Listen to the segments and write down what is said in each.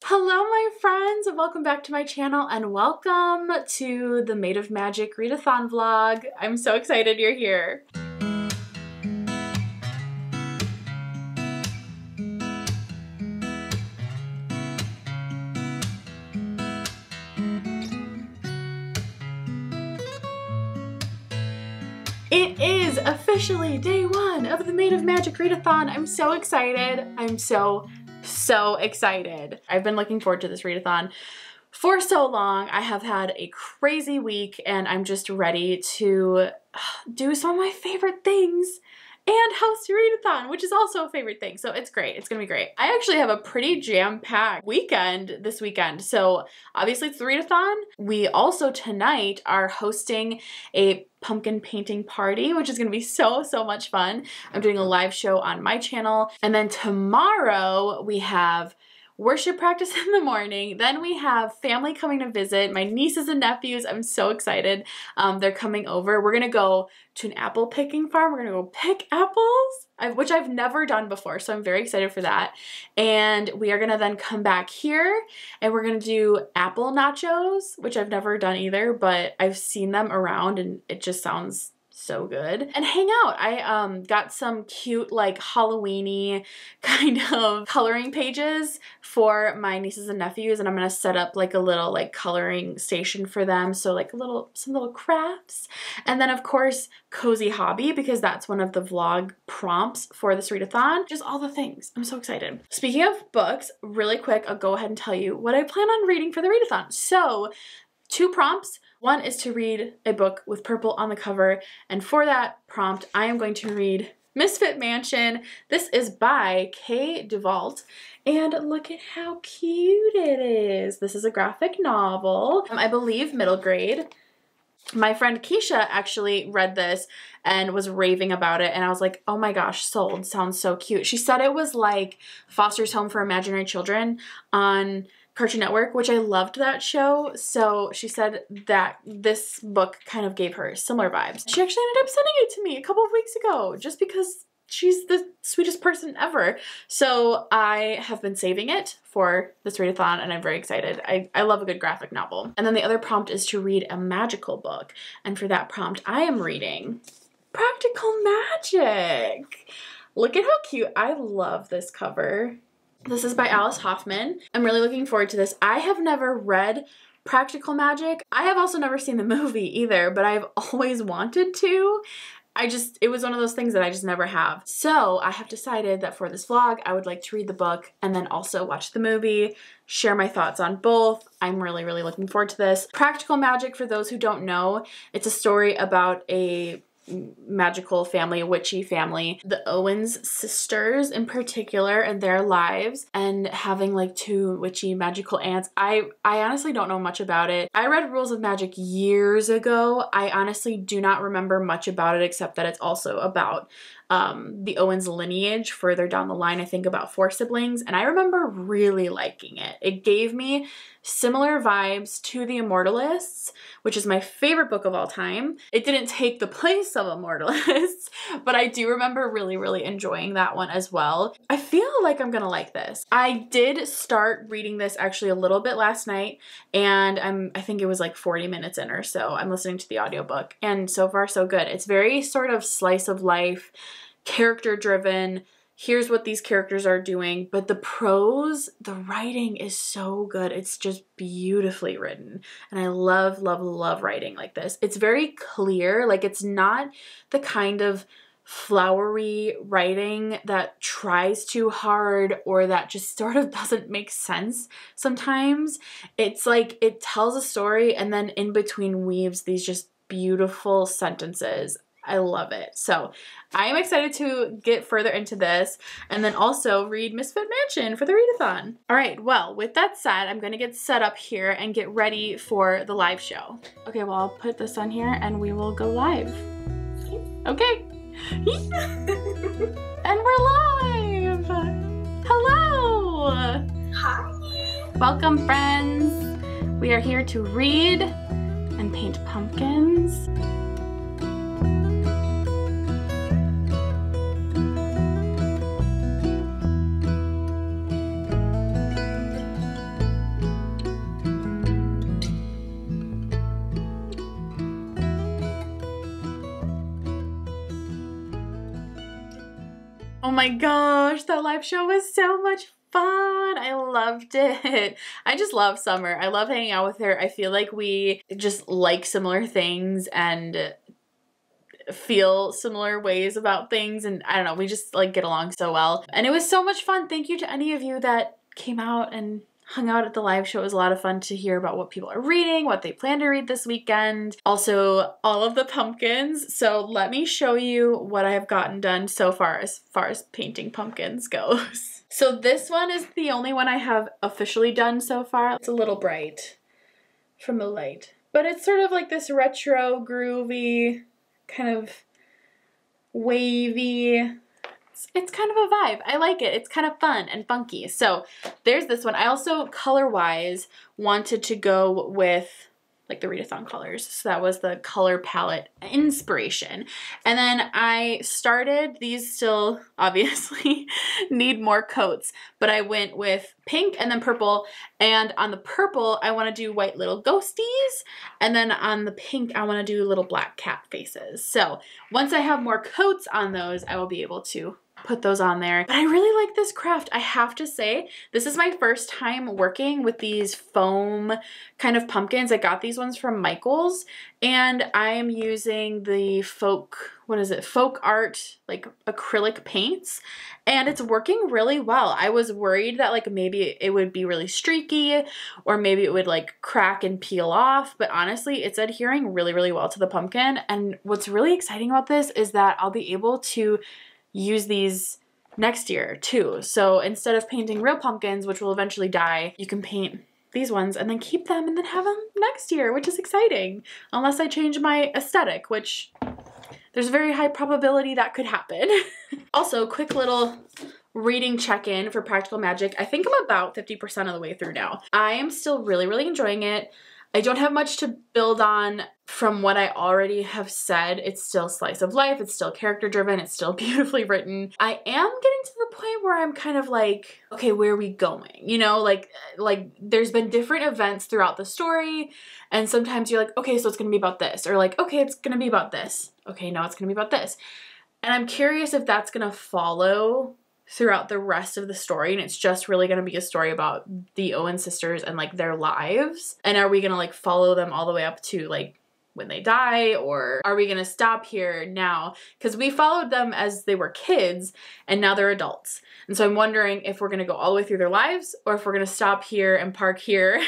Hello my friends, and welcome back to my channel, and welcome to the Made of Magic readathon vlog. I'm so excited you're here. It is officially day one of the Made of Magic readathon. I'm so excited. I'm so excited. I've been looking forward to this readathon for so long. I have had a crazy week and I'm just ready to do some of my favorite things and host a readathon, which is also a favorite thing. So it's great. It's gonna be great. I actually have a pretty jam-packed weekend this weekend. So obviously it's the readathon. We also tonight are hosting a pumpkin painting party, which is gonna be so much fun. I'm doing a live show on my channel. And then tomorrow we have worship practice in the morning. Then we have family coming to visit, my nieces and nephews. I'm so excited. They're coming over. We're gonna go to an apple picking farm. We're gonna go pick apples, which I've never done before, so I'm very excited for that. And we are gonna then come back here and we're gonna do apple nachos, which I've never done either, but I've seen them around and it just sounds so good. And hang out. I got some cute like Halloween-y kind of coloring pages for my nieces and nephews, and I'm gonna set up like a little like coloring station for them, so like some little crafts. And then of course cozy hobby, because that's one of the vlog prompts for this readathon. Just all the things. I'm so excited. Speaking of books, really quick, I'll go ahead and tell you what I plan on reading for the readathon. So 2 prompts. One is to read a book with purple on the cover, and for that prompt, I am going to read Misfit Mansion. This is by Kay DeVault, and look at how cute it is. This is a graphic novel, I believe middle grade. My friend Keisha actually read this and was raving about it, and I was like, oh my gosh, sold. Sounds so cute. She said it was like Foster's Home for Imaginary Children on Cartoon Network, which I loved that show, so she said that this book kind of gave her similar vibes. She actually ended up sending it to me a couple of weeks ago just because she's the sweetest person ever. So I have been saving it for this readathon and I'm very excited. I love a good graphic novel. And then the other prompt is to read a magical book, and for that prompt I am reading Practical Magic. Look at how cute. I love this cover. This is by Alice Hoffman. I'm really looking forward to this. I have never read Practical Magic. I have also never seen the movie either, but I've always wanted to. It was one of those things that I just never have. So I have decided that for this vlog, I would like to read the book and then also watch the movie, share my thoughts on both. I'm really looking forward to this. Practical Magic, for those who don't know, it's a story about a magical family, a witchy family, the Owens sisters in particular, and their lives, and having like 2 witchy magical aunts. I honestly don't know much about it. I read Rules of Magic years ago. I honestly do not remember much about it except that it's also about the Owens lineage further down the line. I think about 4 siblings, and I remember really liking it. It gave me similar vibes to The Immortalists, which is my favorite book of all time. It didn't take the place of Immortalists, but I do remember really enjoying that one as well. I feel like I'm gonna like this. I did start reading this actually a little bit last night, and I think it was like 40 minutes in or so. I'm listening to the audiobook, and so far so good. It's very sort of slice of life, character driven. Here's what these characters are doing, but the prose, the writing is so good. It's just beautifully written, and I love writing like this. It's very clear, like it's not the kind of flowery writing that tries too hard or that just sort of doesn't make sense sometimes. It's like it tells a story and then in between weaves these just beautiful sentences. I love it. So I am excited to get further into this and then also read Misfit Mansion for the readathon. All right, well, with that said, I'm gonna get set up here and get ready for the live show. Okay, well, I'll put this on here and we will go live. Okay. And we're live. Hello. Hi. Welcome, friends. We are here to read and paint pumpkins. my gosh, that live show was so much fun. I loved it. I just love Summer. I love hanging out with her. I feel like we just like similar things and feel similar ways about things, and I don't know, we just like get along so well. And it was so much fun. Thank you to any of you that came out and hung out at the live show. It was a lot of fun to hear about what people are reading, what they plan to read this weekend. Also, all of the pumpkins. So let me show you what I have gotten done so far as painting pumpkins goes. So this one is the only one I have officially done so far. It's a little bright from the light, but it's sort of like this retro, groovy, kind of wavy. It's kind of a vibe. I like it. It's kind of fun and funky. So there's this one. I also, color-wise, wanted to go with like the readathon colors. So that was the color palette inspiration. And then I started, these still obviously need more coats, but I went with pink and then purple. And on the purple, I want to do white little ghosties. And then on the pink, I want to do little black cat faces. So once I have more coats on those, I will be able to put those on there. But I really like this craft. I have to say, this is my first time working with these foam kind of pumpkins. I got these ones from Michael's, and I am using the folk art, like acrylic paints, and it's working really well. I was worried that like maybe it would be really streaky or maybe it would like crack and peel off, but honestly it's adhering really, really well to the pumpkin. And what's really exciting about this is that I'll be able to use these next year too. So instead of painting real pumpkins, which will eventually die, you can paint these ones and then keep them and then have them next year, which is exciting. Unless I change my aesthetic, which there's a very high probability that could happen. Also, quick little reading check-in for Practical Magic. I think I'm about 50% of the way through now. I am still really, really enjoying it. I don't have much to build on from what I already have said. It's still slice of life, it's still character driven, it's still beautifully written. I am getting to the point where I'm kind of like, okay, where are we going? You know, like there's been different events throughout the story, and sometimes you're like, okay, so it's gonna be about this, or like, okay, it's gonna be about this. Okay, now it's gonna be about this. And I'm curious if that's gonna follow throughout the rest of the story, and it's just really going to be a story about the Owen sisters and like their lives. And are we going to like follow them all the way up to like when they die, or are we going to stop here now? Because we followed them as they were kids and now they're adults. And so I'm wondering if we're going to go all the way through their lives, or if we're going to stop here and park here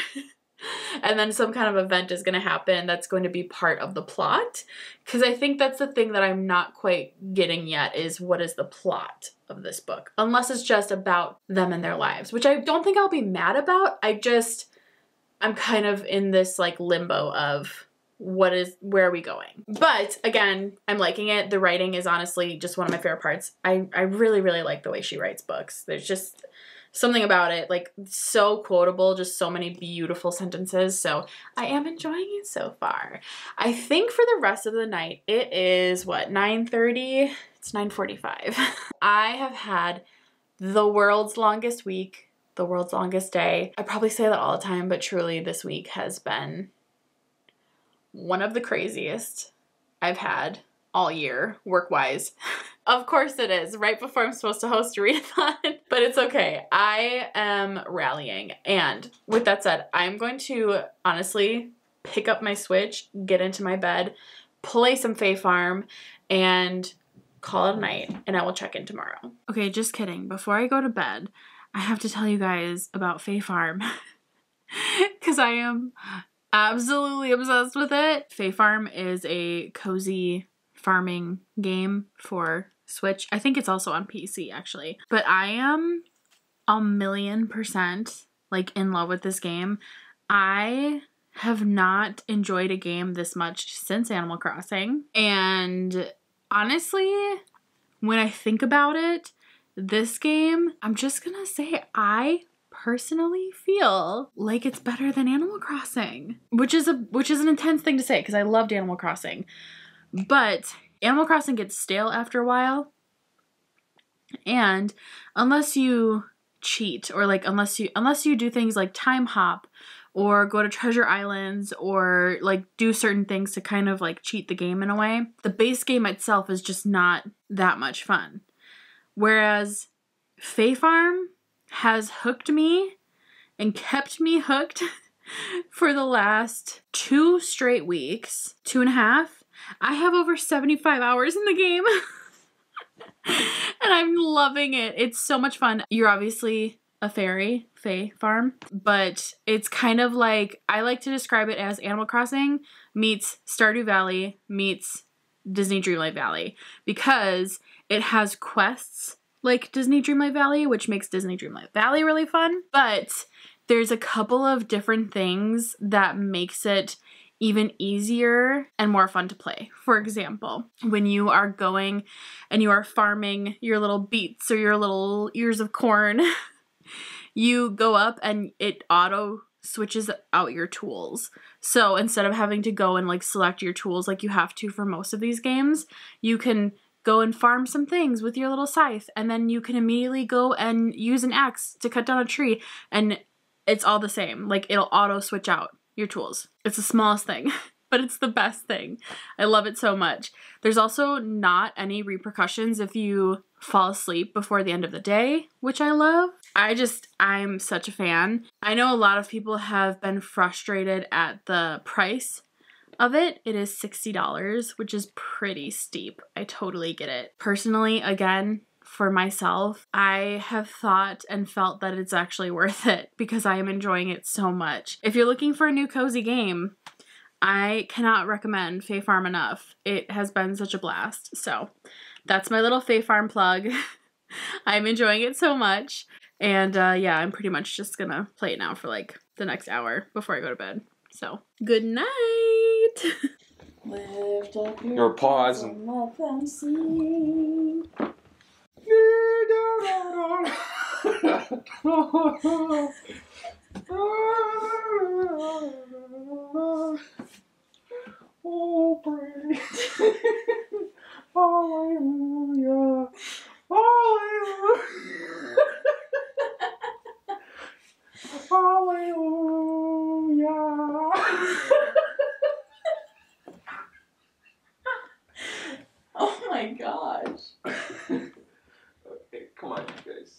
and then some kind of event is going to happen that's going to be part of the plot. Because I think that's the thing that I'm not quite getting yet, is what is the plot of this book, unless it's just about them and their lives, which I don't think I'll be mad about. I'm kind of in this like limbo of where are we going? But again, I'm liking it. The writing is honestly just one of my favorite parts. I really, really like the way she writes books. There's just something about it, like so quotable, just so many beautiful sentences. So I am enjoying it so far. I think for the rest of the night, it is what, 9:30? It's 9:45. I have had the world's longest week, the world's longest day. I probably say that all the time, but truly this week has been one of the craziest I've had all year, work-wise. Of course it is, right before I'm supposed to host a readathon, but it's okay. I am rallying. And with that said, I'm going to honestly pick up my Switch, get into my bed, play some Fae Farm, and call it a night, and I will check in tomorrow. Okay, just kidding. Before I go to bed, I have to tell you guys about Fae Farm because I am absolutely obsessed with it. Fae Farm is a cozy farming game for Switch. I think it's also on PC actually. But I am 1,000,000% like in love with this game. I have not enjoyed a game this much since Animal Crossing. And honestly, when I think about it, this game, I'm just gonna say I personally feel like it's better than Animal Crossing, which is an intense thing to say because I loved Animal Crossing. But Animal Crossing gets stale after a while, and unless you cheat or like unless you do things like time hop or go to treasure islands or like do certain things to kind of like cheat the game in a way, the base game itself is just not that much fun. Whereas Fae Farm has hooked me and kept me hooked for the last 2 straight weeks, 2.5. I have over 75 hours in the game. And I'm loving it. It's so much fun. You're obviously a fairy, Fae Farm, but it's kind of like, I like to describe it as Animal Crossing meets Stardew Valley meets Disney Dreamlight Valley, because it has quests like Disney Dreamlight Valley, which makes Disney Dreamlight Valley really fun, but there's a couple of different things that makes it even easier and more fun to play. For example, when you are going and you are farming your little beets or your little ears of corn, you go up and it auto switches out your tools. So instead of having to go and like select your tools like you have to for most of these games, you can go and farm some things with your little scythe, and then you can immediately go and use an axe to cut down a tree, and it's all the same. Like, it'll auto switch out your tools. It's the smallest thing, but it's the best thing. I love it so much. There's also not any repercussions if you fall asleep before the end of the day, which I love. I'm such a fan. I know a lot of people have been frustrated at the price of it. It is $60, which is pretty steep. I totally get it. Personally, again, for myself, I have thought and felt that it's actually worth it because I am enjoying it so much. If you're looking for a new cozy game, I cannot recommend Fae Farm enough. It has been such a blast. So that's my little Fae Farm plug. I'm enjoying it so much. And yeah, I'm pretty much just gonna play it now for like the next hour before I go to bed. So good night. Lift up your paws and let them see. Oh, pray. Hallelujah. Hallelujah. Hallelujah. Oh my gosh. Okay, come on, you guys.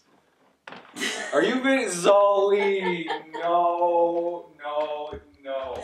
Are you being Zoe? No, no, no.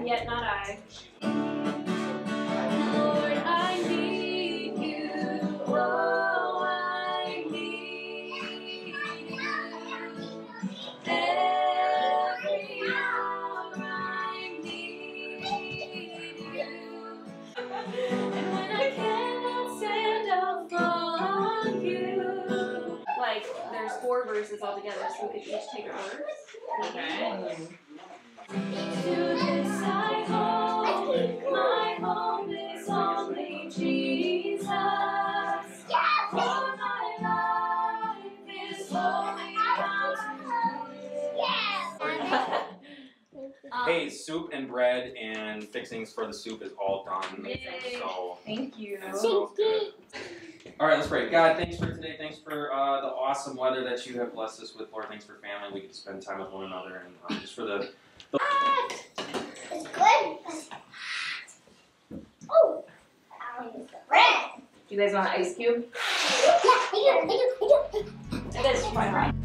Yet not I. Lord, I need you. Oh, I need you. Every hour I need you. And when I cannot stand, I'll fall on you. Like, there's 4 verses altogether, so we could each take a verse. Okay. this I hold, my hope is only Jesus. For my life is wholly Hey, soup and bread and fixings for the soup is all done. Yay. So Thank you. so good. All right, let's pray. God, thanks for today. Thanks for the awesome weather that you have blessed us with, Lord. Thanks for family. We get to spend time with one another, and just for the. It's good. Oh, bread. Do you guys want an ice cube? Yeah, I do. It is fine, right?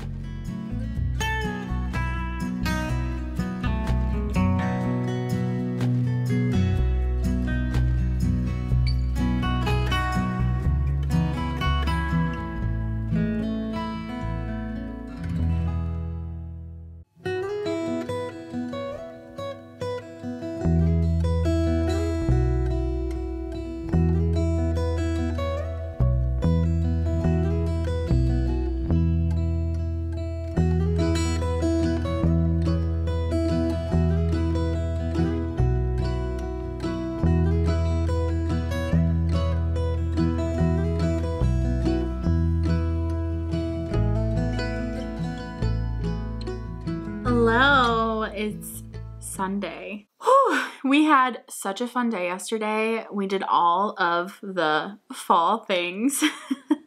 Hello, it's Sunday. Whew, we had such a fun day yesterday. We did all of the fall things.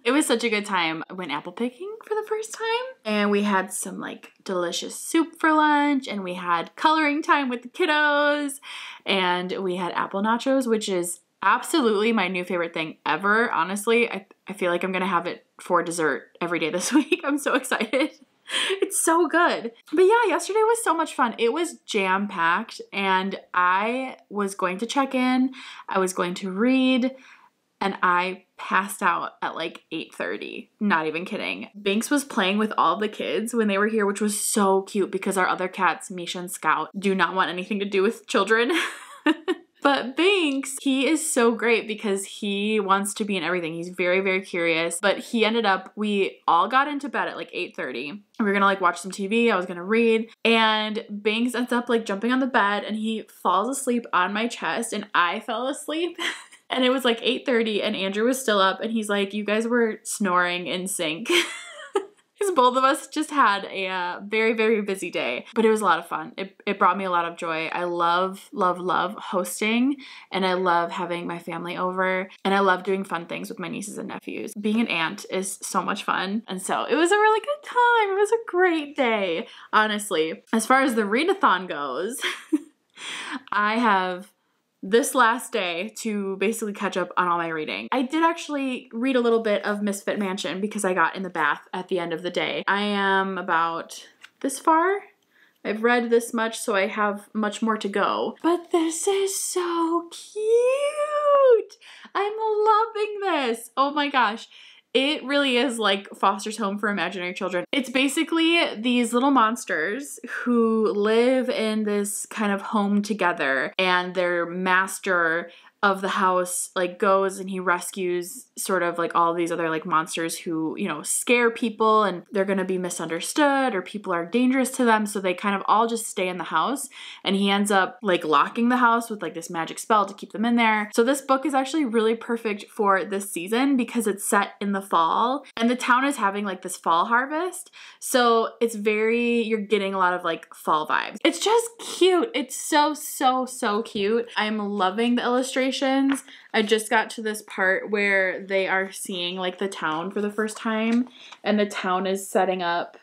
It was such a good time. I went apple picking for the first time, and we had some like delicious soup for lunch, and we had coloring time with the kiddos, and we had apple nachos, which is absolutely my new favorite thing ever. Honestly, I feel like I'm gonna have it for dessert every day this week. I'm so excited. It's so good. But yeah, yesterday was so much fun. It was jam-packed, and I was going to check in, I was going to read, and I passed out at like 8:30. Not even kidding. Binks was playing with all the kids when they were here, which was so cute because our other cats, Misha and Scout, do not want anything to do with children. But Binks, he is so great because he wants to be in everything. He's very, very curious. But he ended up, we all got into bed at like 8:30. We were gonna like watch some TV, I was gonna read. And Binks ends up like jumping on the bed and he falls asleep on my chest and I fell asleep. And it was like 8:30 and Andrew was still up and he's like, you guys were snoring in sync. Because both of us just had a very, very busy day, but it was a lot of fun. It brought me a lot of joy. I love, love, love hosting, and I love having my family over, and I love doing fun things with my nieces and nephews. Being an aunt is so much fun, and so it was a really good time. It was a great day, honestly. As far as the readathon goes, I have this last day to basically catch up on all my reading. I did actually read a little bit of Misfit Mansion because I got in the bath at the end of the day. I am about this far. I've read this much, so I have much more to go. But this is so cute! I'm loving this! Oh my gosh. It really is like Foster's Home for Imaginary Children. It's basically these little monsters who live in this kind of home together, and their master of the house like goes and he rescues sort of like all these other like monsters who, you know, scare people and they're gonna be misunderstood or people are dangerous to them, so they kind of all just stay in the house, and he ends up like locking the house with like this magic spell to keep them in there. So this book is actually really perfect for this season because it's set in the fall and the town is having like this fall harvest, so it's you're getting a lot of like fall vibes. It's just cute. It's so, so, so cute. I'm loving the illustrations. I just got to this part where they are seeing like the town for the first time, and the town is setting up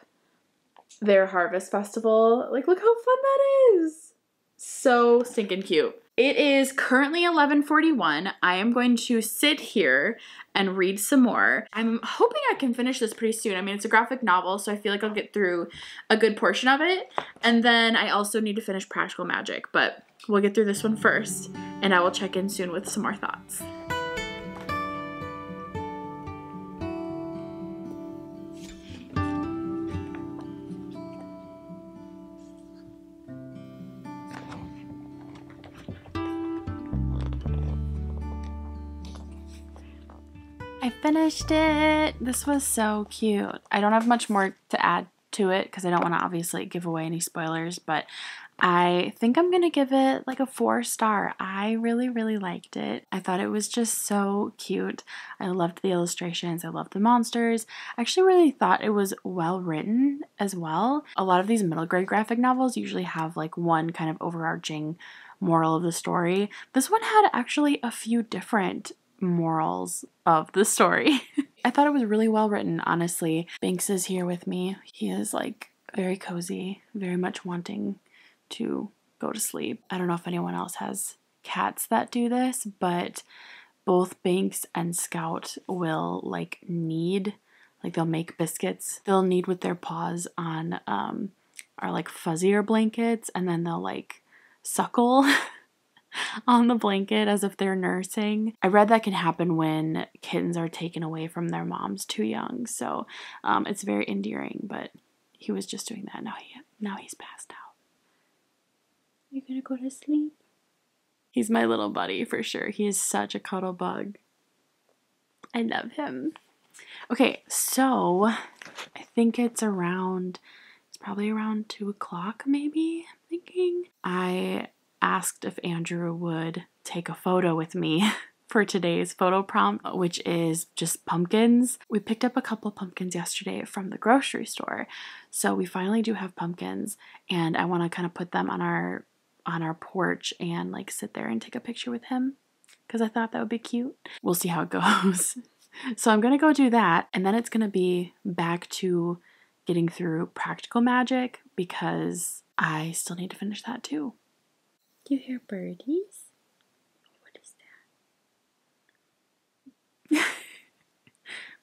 their harvest festival. Like, look how fun that is. So stinking cute. It is currently 11:41. I am going to sit here and read some more. I'm hoping I can finish this pretty soon. I mean, it's a graphic novel, so I feel like I'll get through a good portion of it. And then I also need to finish Practical Magic, but we'll get through this one first, and I will check in soon with some more thoughts. I finished it. This was so cute. I don't have much more to add to it because I don't want to obviously give away any spoilers, but I think I'm going to give it like a 4-star. I really, really liked it. I thought it was just so cute. I loved the illustrations. I loved the monsters. I actually really thought it was well written as well. A lot of these middle grade graphic novels usually have like one kind of overarching moral of the story. This one had actually a few different morals of the story. I thought it was really well written, honestly. Binks is here with me. He is like very cozy, very much wanting to go to sleep. I don't know if anyone else has cats that do this, but both Binks and Scout will like knead, like they'll make biscuits. They'll knead with their paws on our like fuzzier blankets, and then they'll like suckle on the blanket as if they're nursing. I read that can happen when kittens are taken away from their moms too young, so it's very endearing, but he was just doing that. Now he's passed out. You gonna go to sleep? He's my little buddy for sure. He is such a cuddle bug. I love him. Okay, so I think it's probably around 2 o'clock maybe, I'm thinking. I asked if Andrew would take a photo with me for today's photo prompt, which is just pumpkins. We picked up a couple of pumpkins yesterday from the grocery store, so we finally do have pumpkins, and I want to kind of put them on our porch and like sit there and take a picture with him because I thought that would be cute. We'll see how it goes. So I'm gonna go do that, and then it's gonna be back to getting through practical magic because I still need to finish that too. Do you hear birdies? What is that?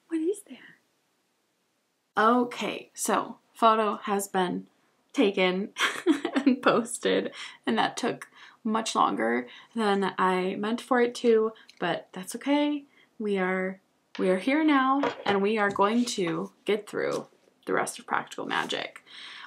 What is that? Okay, so photo has been taken and posted, and that took much longer than I meant for it to, but that's okay. We are here now, and we are going to get through the rest of practical magic.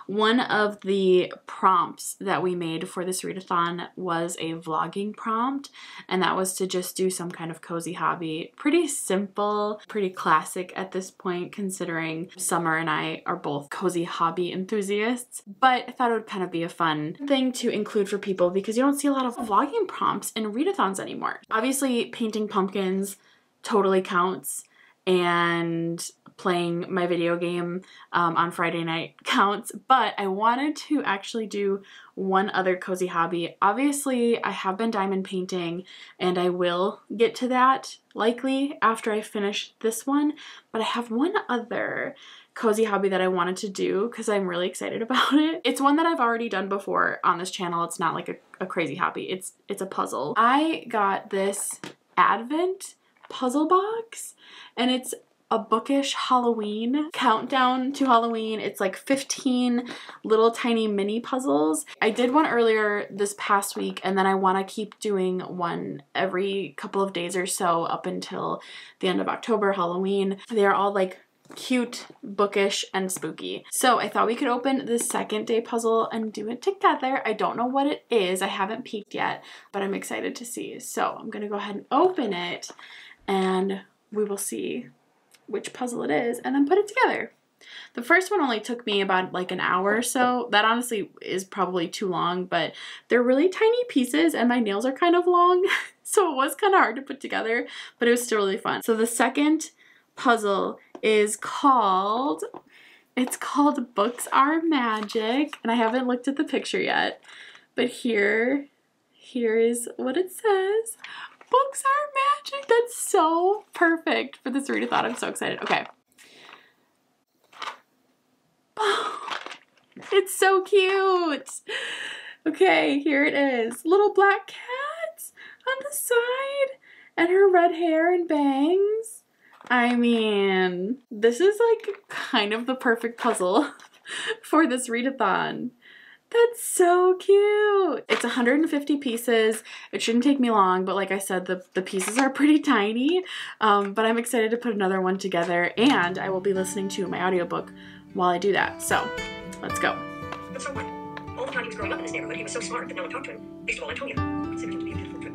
One of the prompts that we made for this readathon was a vlogging prompt, and that was to just do some kind of cozy hobby. Pretty simple, pretty classic at this point, considering Summer and I are both cozy hobby enthusiasts, but I thought it would kind of be a fun thing to include for people because you don't see a lot of vlogging prompts in readathons anymore. Obviously, painting pumpkins totally counts, and playing my video game on Friday night counts, but I wanted to actually do one other cozy hobby. Obviously, I have been diamond painting, and I will get to that likely after I finish this one, but I have one other cozy hobby that I wanted to do because I'm really excited about it. It's one that I've already done before on this channel. It's not like a crazy hobby. It's a puzzle. I got this Advent puzzle box, and it's a Bookish Halloween countdown to Halloween. It's like 15 little tiny mini puzzles. I did one earlier this past week, and then I want to keep doing one every couple of days or so up until the end of October, Halloween. They're all like cute, bookish, and spooky. So I thought we could open the second day puzzle and do it together. I don't know what it is. I haven't peeked yet, but I'm excited to see. So I'm gonna go ahead and open it, and we will see which puzzle it is and then put it together. The first one only took me about like an hour or so. That honestly is probably too long, but they're really tiny pieces and my nails are kind of long, so it was kind of hard to put together, but it was still really fun. So the second puzzle is called Books Are Magic, and I haven't looked at the picture yet, but here is what it says. Books are magic. That's so perfect for this readathon. I'm so excited. Okay. Oh, it's so cute. Okay, here it is. Little black cat on the side, and her red hair and bangs. I mean, this is like kind of the perfect puzzle for this readathon. That's so cute. It's 150 pieces. It shouldn't take me long, but like I said, the pieces are pretty tiny. But I'm excited to put another one together, and I will be listening to my audiobook while I do that. So let's go. But so what? All the time he was growing up in this neighborhood, he was so smart that no one talked to him. Least of all Antonia. Considered him to be a pitiful trip.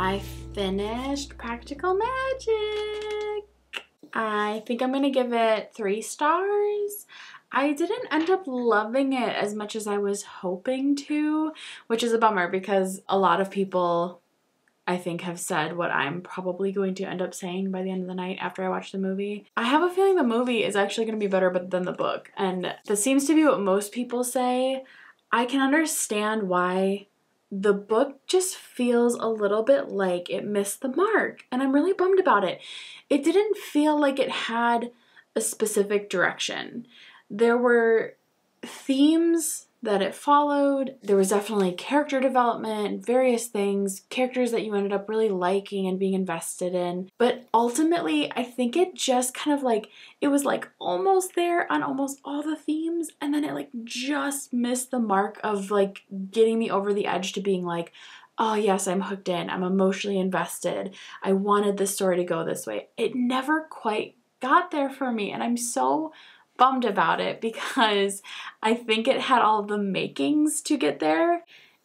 I finished Practical Magic. I think I'm gonna give it 3 stars. I didn't end up loving it as much as I was hoping to, which is a bummer because a lot of people, I think, have said what I'm probably going to end up saying by the end of the night after I watch the movie. I have a feeling the movie is actually going to be better than the book, and that seems to be what most people say. I can understand why. The book just feels a little bit like it missed the mark, and I'm really bummed about it. It didn't feel like it had a specific direction. There were themes that it followed. There was definitely character development, various things, characters that you ended up really liking and being invested in. But ultimately, I think it just kind of like, it was like almost there on almost all the themes, and then it like just missed the mark of like getting me over the edge to being like, oh yes, I'm hooked in, I'm emotionally invested, I wanted this story to go this way. It never quite got there for me, and I'm so bummed about it because I think it had all the makings to get there.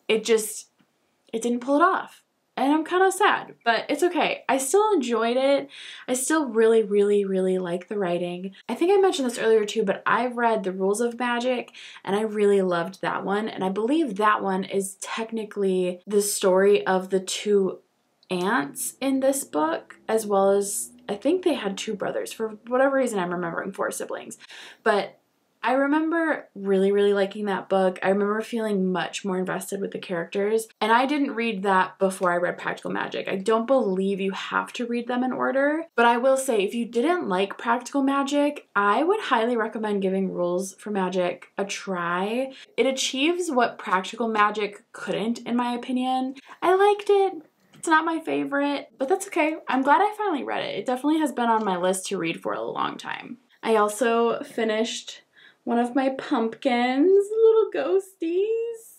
It didn't pull it off. And I'm kind of sad, but it's okay. I still enjoyed it. I still really, really, really like the writing. I think I mentioned this earlier too, but I've read The Rules of Magic and I really loved that one. And I believe that one is technically the story of the 2 aunts in this book, as well as I think they had 2 brothers. For whatever reason, I'm remembering 4 siblings. But I remember really, really liking that book. I remember feeling much more invested with the characters. And I didn't read that before I read Practical Magic. I don't believe you have to read them in order. But I will say, if you didn't like Practical Magic, I would highly recommend giving Rules for Magic a try. It achieves what Practical Magic couldn't, in my opinion. I liked it. It's not my favorite, but that's okay. I'm glad I finally read it. It definitely has been on my list to read for a long time. I also finished one of my pumpkins, little ghosties.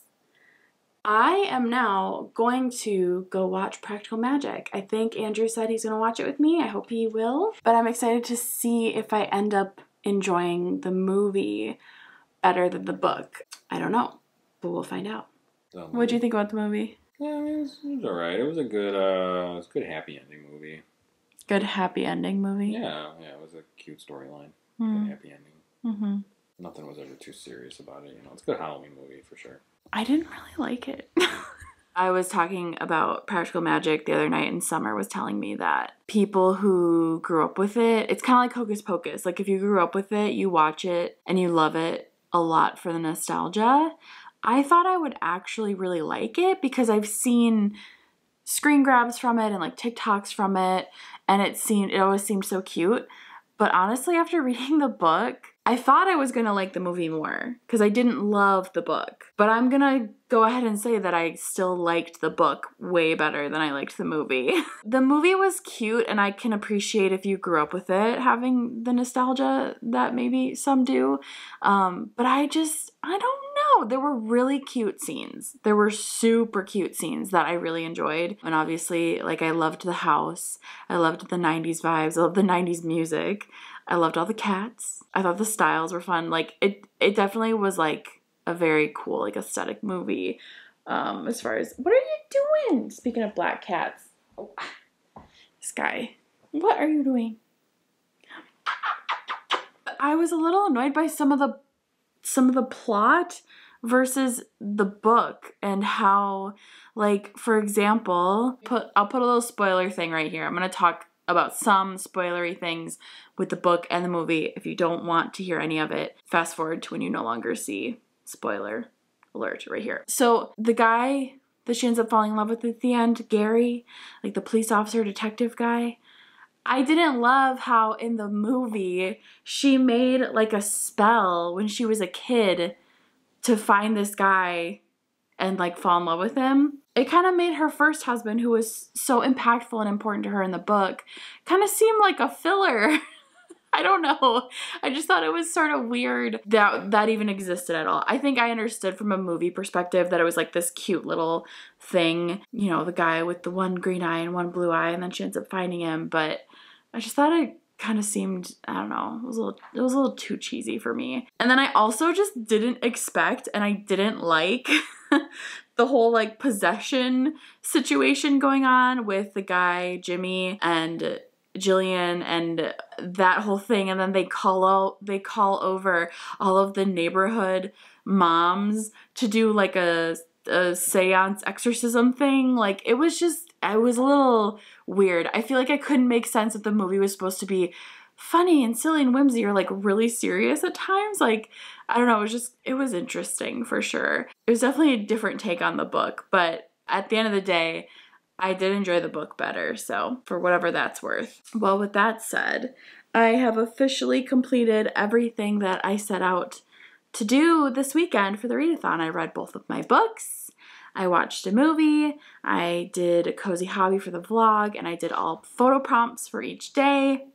I am now going to go watch Practical Magic. I think Andrew said he's going to watch it with me. I hope he will. But I'm excited to see if I end up enjoying the movie better than the book. I don't know, but we'll find out. What do you think about the movie? Yeah, I mean, it was alright. It was a good happy ending movie. Good happy ending movie? Yeah, it was a cute storyline. Good happy ending. Mm-hmm. Nothing was ever too serious about it, you know. It's a good Halloween movie for sure. I didn't really like it. I was talking about Practical Magic the other night, and Summer was telling me that people who grew up with it, it's kind of like Hocus Pocus. Like, if you grew up with it, you watch it and you love it a lot for the nostalgia. I thought I would actually really like it because I've seen screen grabs from it and like TikToks from it, and it always seemed so cute. But honestly, after reading the book, I thought I was gonna like the movie more because I didn't love the book. But I'm gonna go ahead and say that I still liked the book way better than I liked the movie. The movie was cute, and I can appreciate if you grew up with it, having the nostalgia that maybe some do. But I don't know. There were really cute scenes. There were super cute scenes that I really enjoyed. And obviously, like, I loved the house. I loved the 90s vibes. I loved the 90s music. I loved all the cats. I thought the styles were fun. Like, it definitely was like a very cool, like, aesthetic movie. As far as, what are you doing? Speaking of black cats. Oh, this guy. What are you doing? I was a little annoyed by some of the plot versus the book, and how, like, for example, I'll put a little spoiler thing right here. I'm going to talk about some spoilery things with the book and the movie. If you don't want to hear any of it, fast forward to when you no longer see. Spoiler alert right here. So the guy that she ends up falling in love with at the end, Gary, like the police officer detective guy, I didn't love how in the movie she made like a spell when she was a kid to find this guy and like fall in love with him. It kind of made her first husband, who was so impactful and important to her in the book, kind of seem like a filler. I don't know. I just thought it was sort of weird that even existed at all. I think I understood from a movie perspective that it was like this cute little thing, you know, the guy with the one green eye and one blue eye, and then she ends up finding him. But I just thought it kind of seemed, I don't know, it was a little too cheesy for me. And then I also just didn't expect, and I didn't like the whole like possession situation going on with the guy Jimmy and Jillian and that whole thing, and then they call over all of the neighborhood moms to do like a seance exorcism thing. Like it was a little weird. I feel like I couldn't make sense if the movie was supposed to be funny and silly and whimsy or like really serious at times. Like, I don't know, it was interesting for sure. It was definitely a different take on the book, but at the end of the day, I did enjoy the book better, so for whatever that's worth. Well, with that said, I have officially completed everything that I set out to do this weekend for the readathon. I read both of my books, I watched a movie, I did a cozy hobby for the vlog, and I did all photo prompts for each day.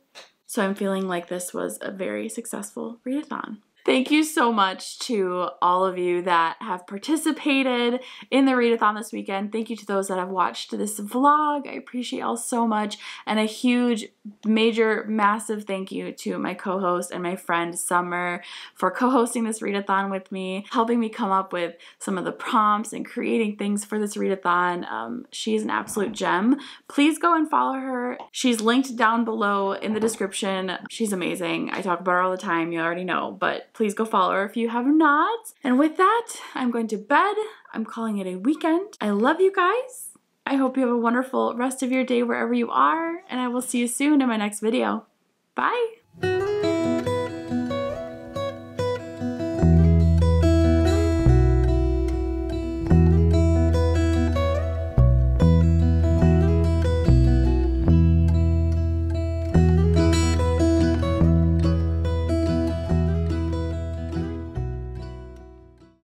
So I'm feeling like this was a very successful readathon. Thank you so much to all of you that have participated in the readathon this weekend. Thank you to those that have watched this vlog. I appreciate y'all so much. And a huge, major, massive thank you to my co-host and my friend Summer for co-hosting this readathon with me, helping me come up with some of the prompts and creating things for this readathon. She's an absolute gem. Please go and follow her. She's linked down below in the description. She's amazing. I talk about her all the time. You already know, but please go follow her if you have not. And with that, I'm going to bed. I'm calling it a weekend. I love you guys. I hope you have a wonderful rest of your day wherever you are, and I will see you soon in my next video. Bye.